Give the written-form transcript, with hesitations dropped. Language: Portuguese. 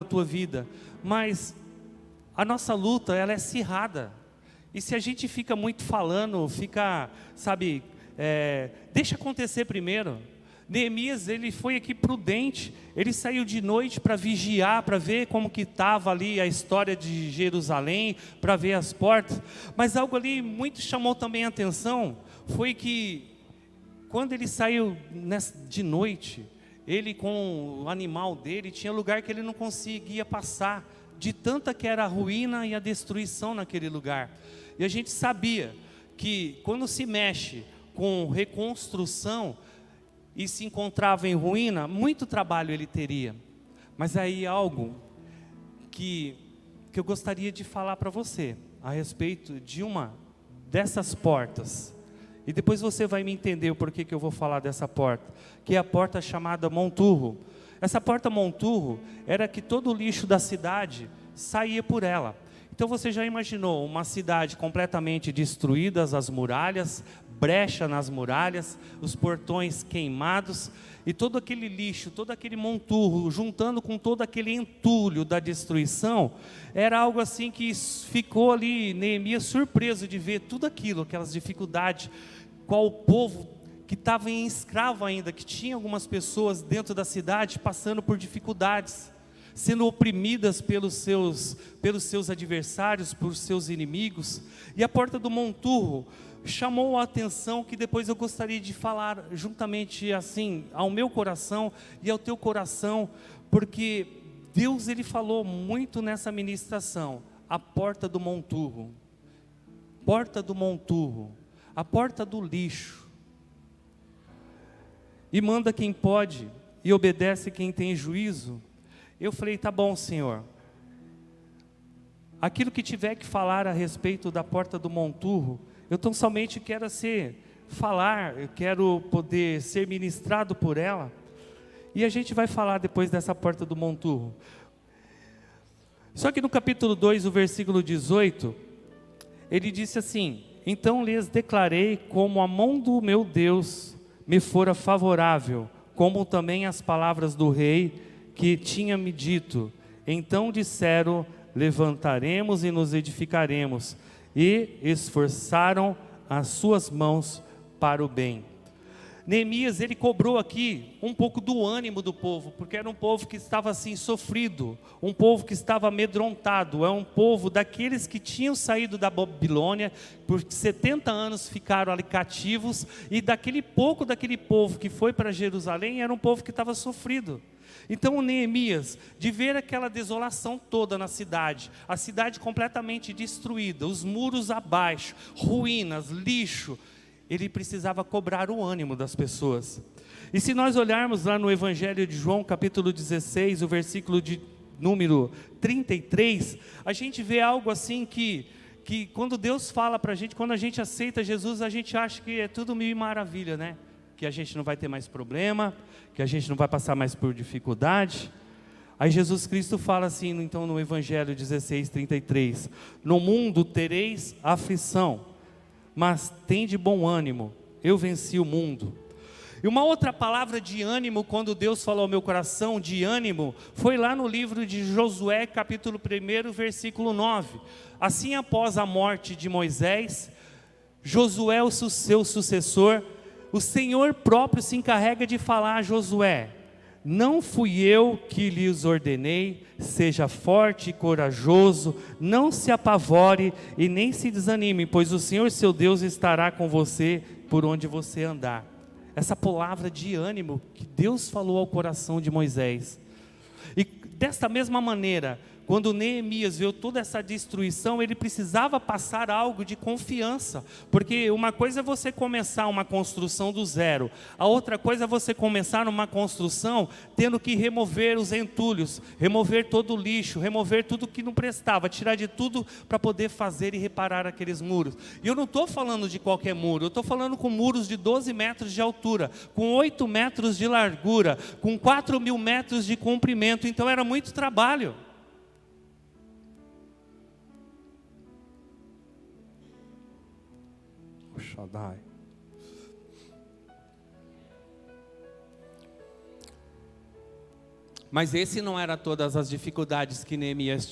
a tua vida, mas a nossa luta, ela é acirrada. E se a gente fica muito falando, deixa acontecer primeiro. Neemias, ele foi aqui prudente, ele saiu de noite para vigiar, para ver como que estava ali a história de Jerusalém, para ver as portas, mas algo ali muito chamou também a atenção, foi que quando ele saiu de noite, ele com o animal dele, tinha lugar que ele não conseguia passar, de tanta que era a ruína e a destruição naquele lugar. E a gente sabia que quando se mexe com reconstrução e se encontrava em ruína, muito trabalho ele teria. Mas aí algo que eu gostaria de falar para você, a respeito de uma dessas portas. E depois você vai me entender o porquê que eu vou falar dessa porta, que é a porta chamada Monturro. Essa porta Monturro era que todo o lixo da cidade saía por ela. Então você já imaginou uma cidade completamente destruída, as muralhas, brecha nas muralhas, os portões queimados, e todo aquele lixo, todo aquele monturro, juntando com todo aquele entulho da destruição, era algo assim que ficou ali, Neemias surpreso de ver tudo aquilo, aquelas dificuldades, qual o povo que estava em escravo ainda, que tinha algumas pessoas dentro da cidade passando por dificuldades, sendo oprimidas pelos seus adversários, por seus inimigos. E a porta do monturro chamou a atenção, que depois eu gostaria de falar juntamente assim ao meu coração e ao teu coração, porque Deus, ele falou muito nessa ministração, a porta do monturro, a porta do lixo, e manda quem pode e obedece quem tem juízo. Eu falei, tá bom, Senhor, aquilo que tiver que falar a respeito da porta do monturro, eu tão somente quero eu quero poder ser ministrado por ela, e a gente vai falar depois dessa porta do monturro. Só que no capítulo 2, o versículo 18, ele disse assim: então lhes declarei como a mão do meu Deus me fora favorável, como também as palavras do rei que tinha me dito. Então disseram: levantaremos e nos edificaremos, e esforçaram as suas mãos para o bem. Neemias, ele cobrou aqui um pouco do ânimo do povo, porque era um povo que estava assim sofrido, um povo que estava amedrontado, é um povo daqueles que tinham saído da Babilônia, por 70 anos ficaram ali cativos, e daquele povo que foi para Jerusalém, era um povo que estava sofrido. Então o Neemias, de ver aquela desolação toda na cidade, a cidade completamente destruída, os muros abaixo, ruínas, lixo, ele precisava cobrar o ânimo das pessoas. E se nós olharmos lá no Evangelho de João, capítulo 16, o versículo de número 33, a gente vê algo assim que quando Deus fala para a gente, quando a gente aceita Jesus, a gente acha que é tudo mil e maravilha, né? Que a gente não vai ter mais problema, que a gente não vai passar mais por dificuldade. Aí Jesus Cristo fala assim, então no Evangelho 16, 33, no mundo tereis aflição, mas tende bom ânimo, eu venci o mundo. E uma outra palavra de ânimo, quando Deus falou ao meu coração de ânimo, foi lá no livro de Josué, capítulo 1, versículo 9. Assim, após a morte de Moisés, Josué, o seu sucessor, o Senhor próprio se encarrega de falar a Josué: não fui eu que lhes ordenei, seja forte e corajoso, não se apavore e nem se desanime, pois o Senhor seu Deus estará com você por onde você andar. Essa palavra de ânimo que Deus falou ao coração de Moisés. E desta mesma maneira, quando Neemias viu toda essa destruição, ele precisava passar algo de confiança, porque uma coisa é você começar uma construção do zero, a outra coisa é você começar uma construção tendo que remover os entulhos, remover todo o lixo, remover tudo que não prestava, tirar de tudo para poder fazer e reparar aqueles muros. E eu não estou falando de qualquer muro, eu estou falando com muros de 12 metros de altura, com 8 metros de largura, com 4.000 metros de comprimento, então era muito trabalho. Shaddai. Mas esse não era todas as dificuldades que Neemias